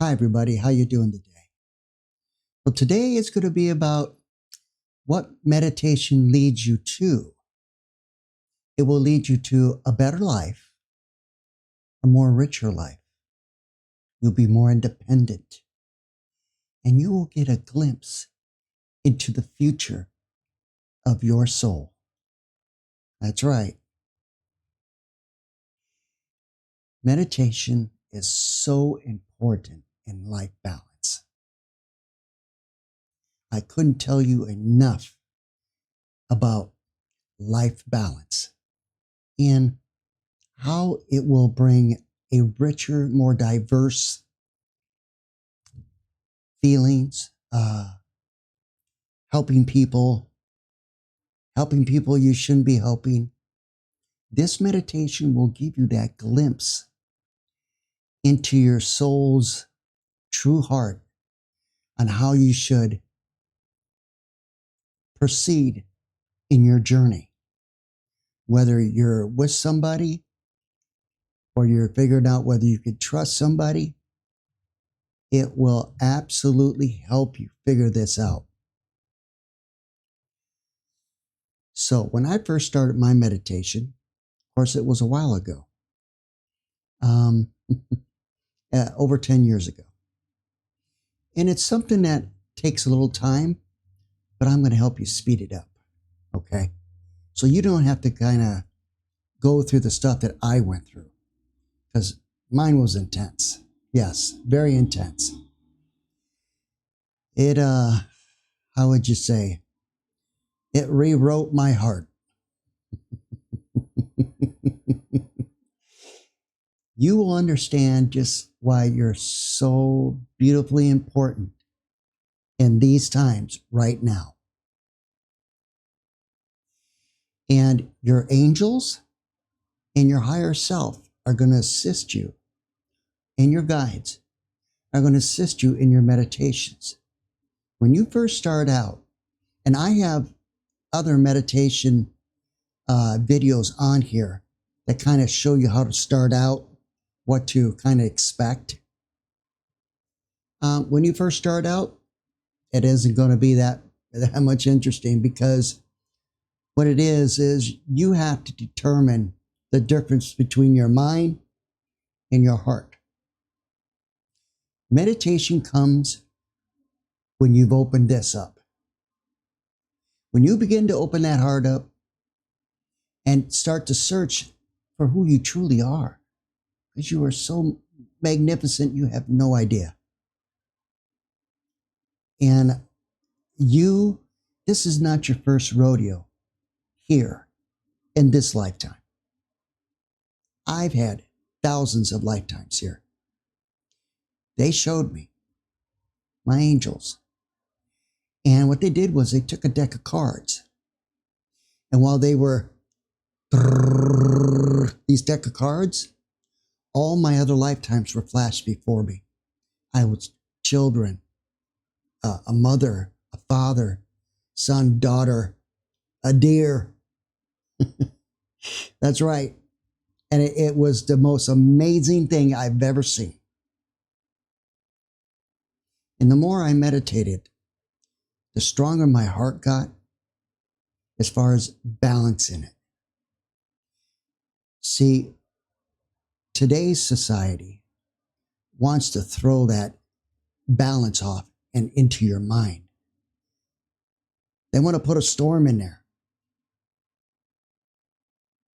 Hi everybody, how you doing today? Well, today is going to be about what meditation leads you to. It will lead you to a better life, a more richer life. You'll be more independent, and you will get a glimpse into the future of your soul. That's right. Meditation is so important in life balance. I couldn't tell you enough about life balance and how it will bring a richer, more diverse feelings, helping people, helping people you shouldn't be helping. This meditation will give you that glimpse into your soul's true heart on how you should proceed in your journey. Whether you're with somebody or you're figuring out whether you could trust somebody, it will absolutely help you figure this out. So when I first started my meditation, of course, it was a while ago, over 10 years ago. And it's something that takes a little time, but I'm going to help you speed it up. Okay. So you don't have to kind of go through the stuff that I went through, because mine was intense. Yes, very intense. It, how would you say? It rewrote my heart. You will understand just why you're so beautifully important in these times right now. And your angels and your higher self are going to assist you, and your guides are going to assist you in your meditations. When you first start out, and I have other meditation videos on here that kind of show you how to start out, what to kind of expect. When you first start out, it isn't going to be that much interesting, because what it is you have to determine the difference between your mind and your heart. Meditation comes when you've opened this up. When you begin to open that heart up and start to search for who you truly are, because you are so magnificent, you have no idea. And this is not your first rodeo here in this lifetime. I've had thousands of lifetimes here. They showed me my angels. And what they did was they took a deck of cards. And while they were these deck of cards, all my other lifetimes were flashed before me. I was children, a mother, a father, son, daughter, a deer. That's right. And it was the most amazing thing I've ever seen. And the more I meditated, the stronger my heart got as far as balance in it. See, today's society wants to throw that balance off and into your mind. They want to put a storm in there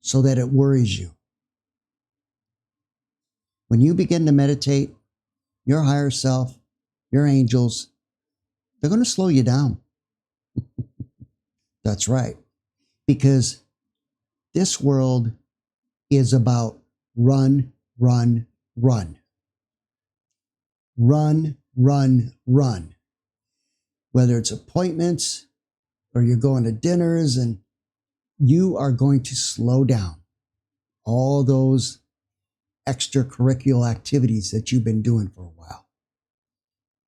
so that it worries you. When you begin to meditate, your higher self, your angels, they're going to slow you down. That's right. Because this world is about run, run, run. Run, run, run. Whether it's appointments or you're going to dinners, and you are going to slow down all those extracurricular activities that you've been doing for a while.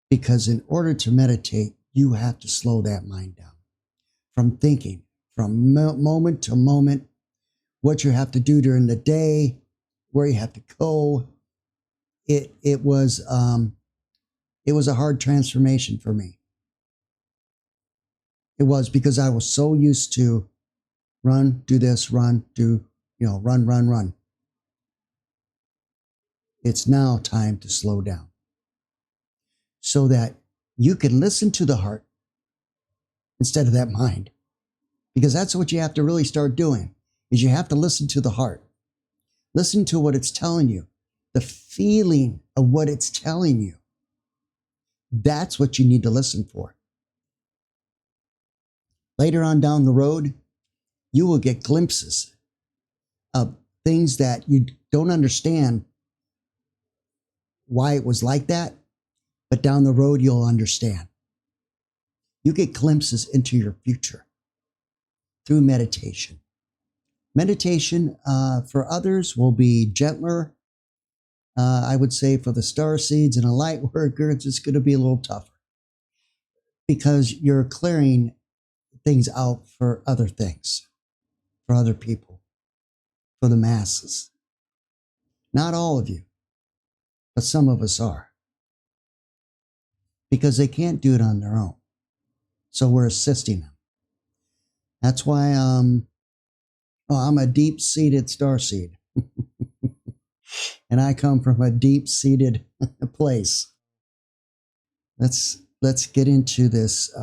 Because in order to meditate, you have to slow that mind down from thinking, from moment to moment, what you have to do during the day, where you have to go. It was It was a hard transformation for me. It was because I was so used to run, do this, run, run, run, run. It's now time to slow down so that you can listen to the heart instead of that mind. Because that's what you have to really start doing, is you have to listen to the heart. Listen to what it's telling you, the feeling of what it's telling you. That's what you need to listen for. Later on down the road, you will get glimpses of things that you don't understand why it was like that, but down the road, you'll understand. You get glimpses into your future through meditation. Meditation for others will be gentler. I would say for the star seeds and a light worker, it's just going to be a little tougher because you're clearing things out for other things, for other people, for the masses. Not all of you, but some of us are, because they can't do it on their own. So we're assisting them. That's why I'm a deep-seated starseed. And I come from a deep-seated place. Let's get into this,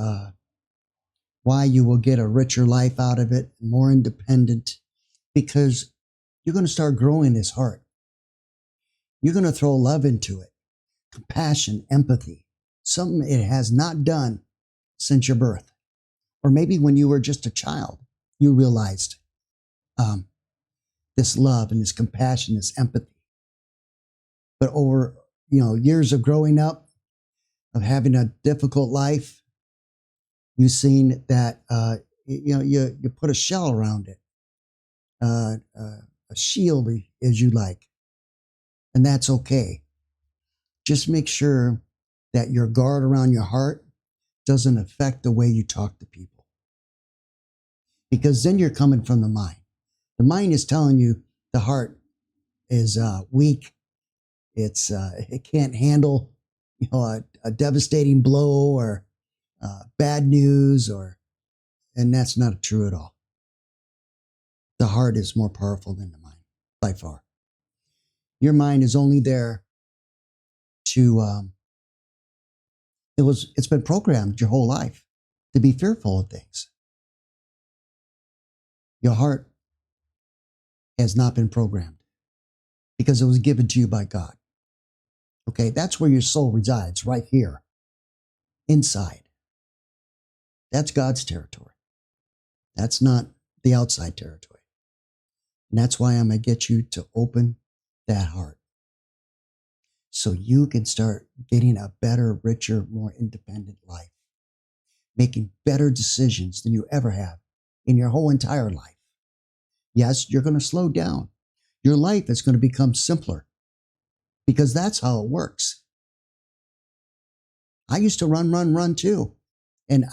why you will get a richer life out of it, more independent, because you're going to start growing this heart. You're going to throw love into it, compassion, empathy, something it has not done since your birth. Or maybe when you were just a child, you realized this love and this compassion, this empathy. But over, years of growing up, of having a difficult life, you've seen that, you put a shell around it, a shield, as you like, and that's okay. Just make sure that your guard around your heart doesn't affect the way you talk to people. Because then you're coming from the mind. The mind is telling you the heart is weak. It can't handle a devastating blow or bad news, and that's not true at all. The heart is more powerful than the mind by far. Your mind is only there to it's been programmed your whole life to be fearful of things. Your heart has not been programmed because it was given to you by God. Okay, that's where your soul resides, right here, inside. That's God's territory. That's not the outside territory. And that's why I'm going to get you to open that heart so you can start getting a better, richer, more independent life, making better decisions than you ever have in your whole entire life. Yes, you're going to slow down. Your life is going to become simpler because that's how it works. I used to run too. And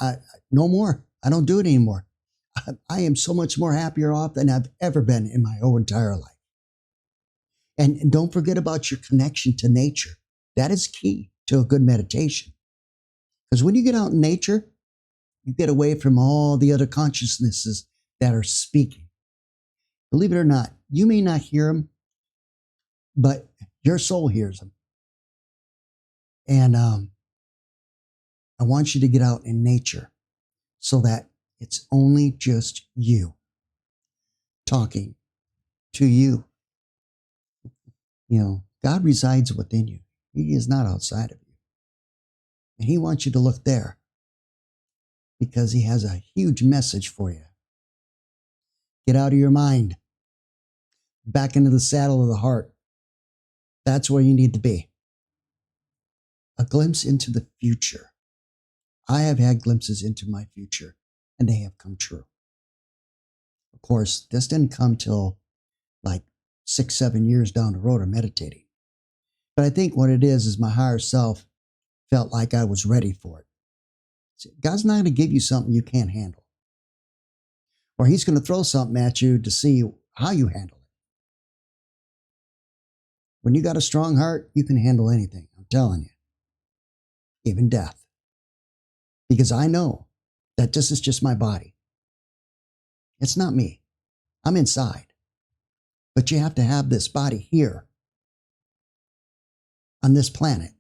no more. I don't do it anymore. I am so much more happier off than I've ever been in my whole entire life. And don't forget about your connection to nature. That is key to a good meditation. Because when you get out in nature, you get away from all the other consciousnesses that are speaking. Believe it or not, you may not hear them, but your soul hears them. And I want you to get out in nature so that it's only just you talking to you. God resides within you. He is not outside of you. And he wants you to look there because he has a huge message for you. Get out of your mind. Back into the saddle of the heart. That's where you need to be. A glimpse into the future. I have had glimpses into my future, and they have come true. Of course, this didn't come till like 6-7 years down the road of meditating. But I think what it is my higher self felt like I was ready for it. See, God's not going to give you something you can't handle. Or he's going to throw something at you to see how you handle it. When you got a strong heart, you can handle anything. I'm telling you. even death. Because I know that this is just my body. It's not me. I'm inside. But you have to have this body here on this planet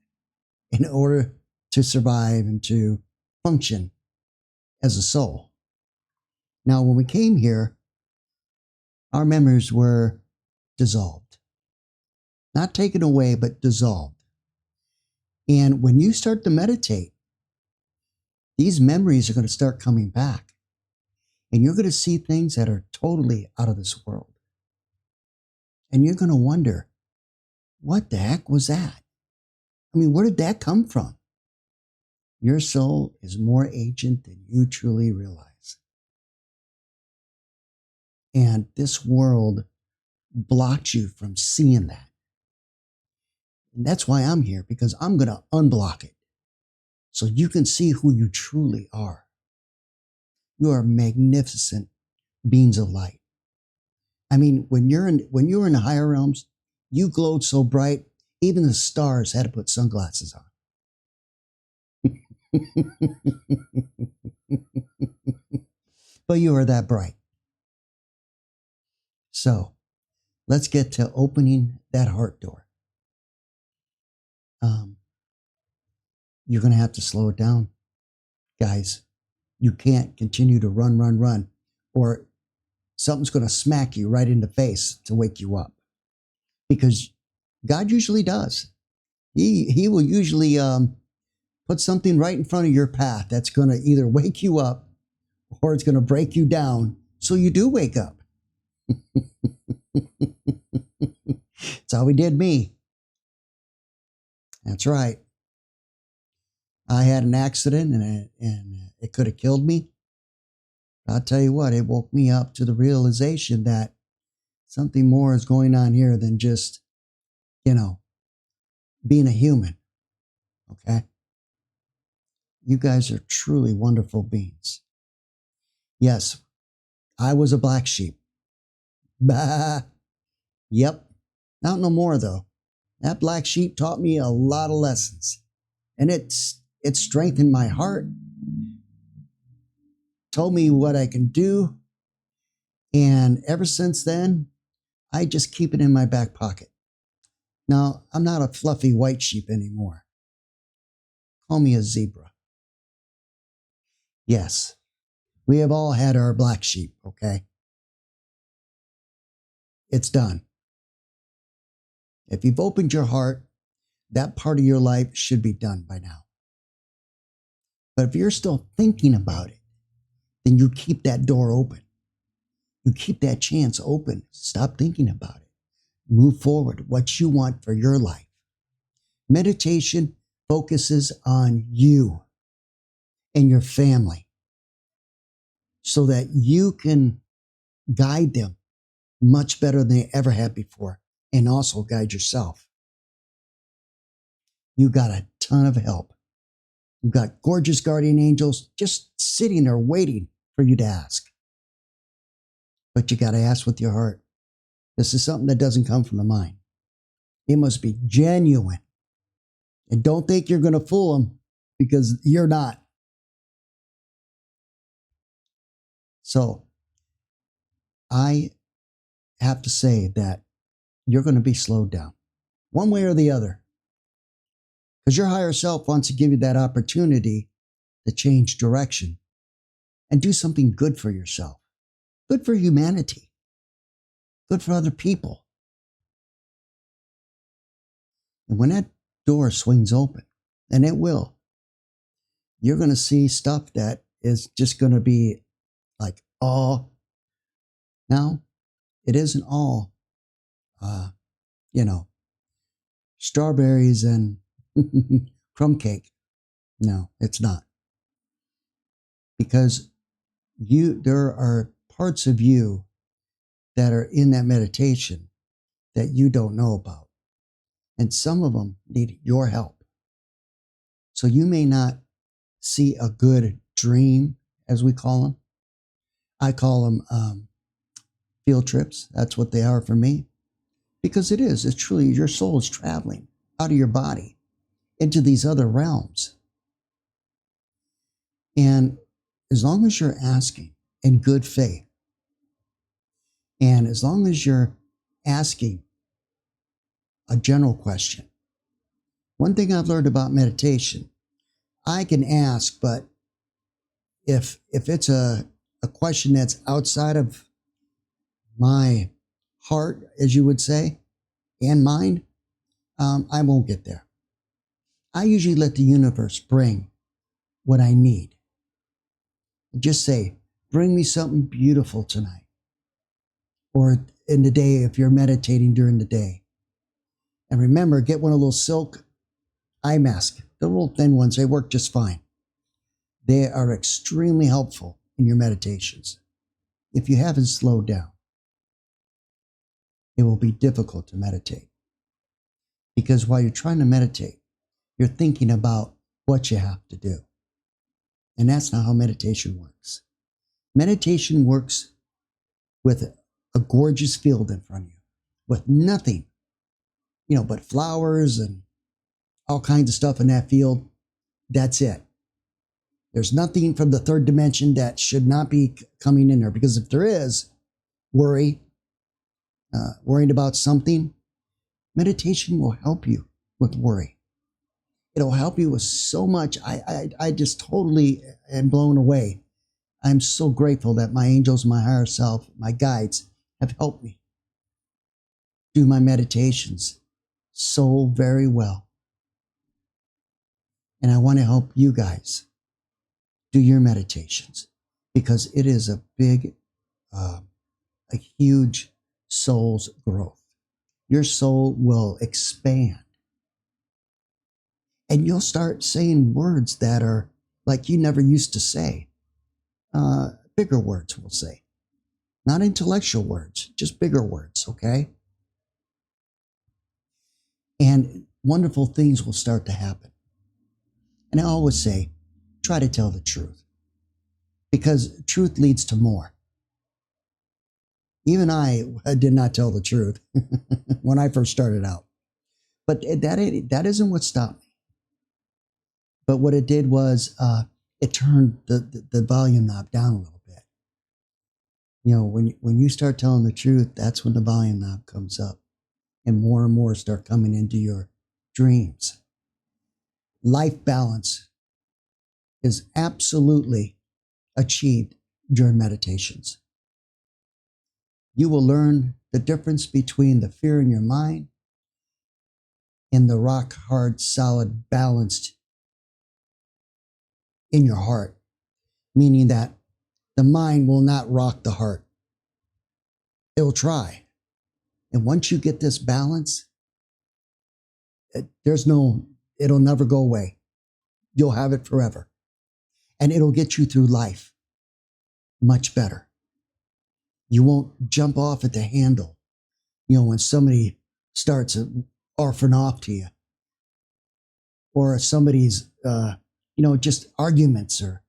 in order to survive and to function as a soul. Now, when we came here, our memories were dissolved. Not taken away, but dissolved. And when you start to meditate, these memories are going to start coming back. And you're going to see things that are totally out of this world. And you're going to wonder, what the heck was that? I mean, where did that come from? Your soul is more ancient than you truly realize. And this world blocked you from seeing that. And that's why I'm here, because I'm going to unblock it so you can see who you truly are. You are magnificent beings of light. I mean, when you were in the higher realms, you glowed so bright, even the stars had to put sunglasses on. But you are that bright. So let's get to opening that heart door. You're going to have to slow it down, guys. You can't continue to run, or something's going to smack you right in the face to wake you up. Because God usually does. He will usually put something right in front of your path that's going to either wake you up or it's going to break you down so you do wake up. That's how he did me. That's right. I had an accident and it could have killed me. I'll tell you what, it woke me up to the realization that something more is going on here than just, being a human. Okay? You guys are truly wonderful beings. Yes, I was a black sheep. Bah. Yep. Not no more though. That black sheep taught me a lot of lessons. And it strengthened my heart. Told me what I can do. And ever since then, I just keep it in my back pocket. Now, I'm not a fluffy white sheep anymore. Call me a zebra. Yes, we have all had our black sheep, okay? It's done. If you've opened your heart, that part of your life should be done by now. But if you're still thinking about it, then you keep that door open. You keep that chance open. Stop thinking about it. Move forward, what you want for your life. Meditation focuses on you and your family so that you can guide them much better than they ever have before, and also guide yourself. You got a ton of help. You've got gorgeous guardian angels just sitting there waiting for you to ask. But you got to ask with your heart. This is something that doesn't come from the mind. It must be genuine. And don't think you're going to fool them, because you're not. So I have to say that you're going to be slowed down one way or the other, because your higher self wants to give you that opportunity to change direction and do something good for yourself, good for humanity, good for other people. And when that door swings open, and it will, you're going to see stuff that is just going to be like, oh, now it isn't all, strawberries and crumb cake. No, it's not. Because there are parts of you that are in that meditation that you don't know about. And some of them need your help. So you may not see a good dream, as we call them. I call them field trips. That's what they are for me. Because it's truly your soul is traveling out of your body into these other realms. And as long as you're asking in good faith, and as long as you're asking a general question, one thing I've learned about meditation, I can ask, but if it's a question that's outside of my heart, as you would say, and mind, I won't get there. I usually let the universe bring what I need. Just say, bring me something beautiful tonight. Or in the day, if you're meditating during the day. And remember, get one of those silk eye masks. The little thin ones, they work just fine. They are extremely helpful in your meditations. If you haven't slowed down, it will be difficult to meditate. Because while you're trying to meditate, you're thinking about what you have to do. And that's not how meditation works. Meditation works with a gorgeous field in front of you, with nothing, but flowers and all kinds of stuff in that field. That's it. There's nothing from the third dimension that should not be coming in there, because if there is worrying about something, meditation will help you with worry. It'll help you with so much. I just totally am blown away. I'm so grateful that my angels, my higher self, my guides have helped me do my meditations so very well. And I want to help you guys do your meditations, because it is a big, a huge soul's growth. Your soul will expand. And you'll start saying words that are like you never used to say. Bigger words, we'll say. Not intellectual words, just bigger words, okay? And wonderful things will start to happen. And I always say, try to tell the truth, because truth leads to more. Even I did not tell the truth when I first started out. But that isn't what stopped me. But what it did was it turned the volume knob down a little bit. When you start telling the truth, that's when the volume knob comes up and more start coming into your dreams. Life balance is absolutely achieved during meditations. You will learn the difference between the fear in your mind and the rock hard, solid, balanced in your heart, meaning that the mind will not rock the heart. It will try. And once you get this balance, it'll never go away. You'll have it forever. And it'll get you through life much better. You won't jump off at the handle, when somebody starts offering off to you, or somebody's, just arguments or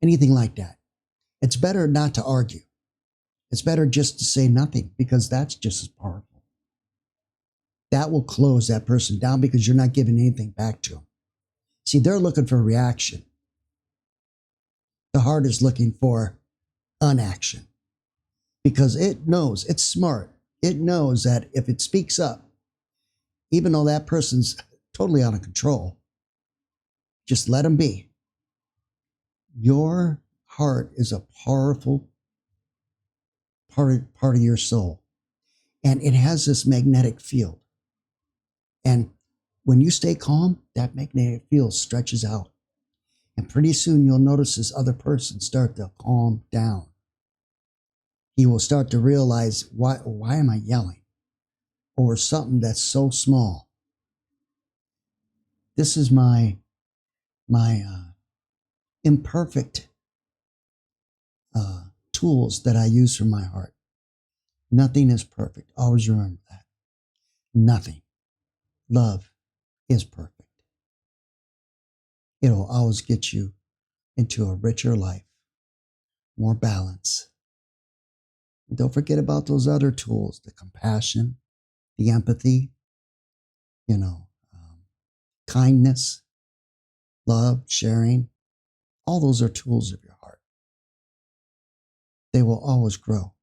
anything like that. It's better not to argue. It's better just to say nothing, because that's just as powerful. That will close that person down, because you're not giving anything back to them. See, they're looking for reaction. The heart is looking for unaction, because it knows, it's smart. It knows that if it speaks up, even though that person's totally out of control, just let them be. Your heart is a powerful part of your soul, and it has this magnetic field. And when you stay calm, that magnetic field stretches out. And pretty soon you'll notice this other person start to calm down. He will start to realize, why am I yelling over something that's so small? This is my imperfect tools that I use from my heart. Nothing is perfect. Always remember that. Nothing. Love is perfect. It'll always get you into a richer life, more balance. And don't forget about those other tools, the compassion, the empathy, kindness, love, sharing, All those are tools of your heart. They will always grow.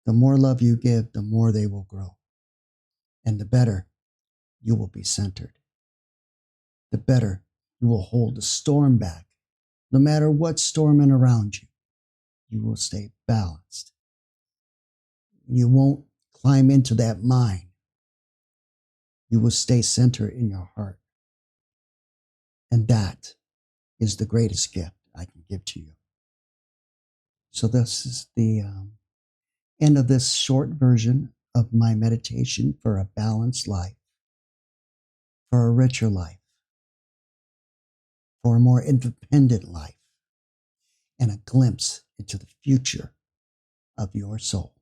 The more love you give, the more they will grow. And the better you will be centered. The better you will hold the storm back. No matter what's storming around you, you will stay balanced. You won't climb into that mine. You will stay centered in your heart. And that is the greatest gift I can give to you. So this is the end of this short version of my meditation for a balanced life, for a richer life, for a more independent life, and a glimpse into the future of your soul.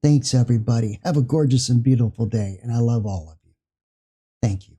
Thanks, everybody. Have a gorgeous and beautiful day, and I love all of you. Thank you.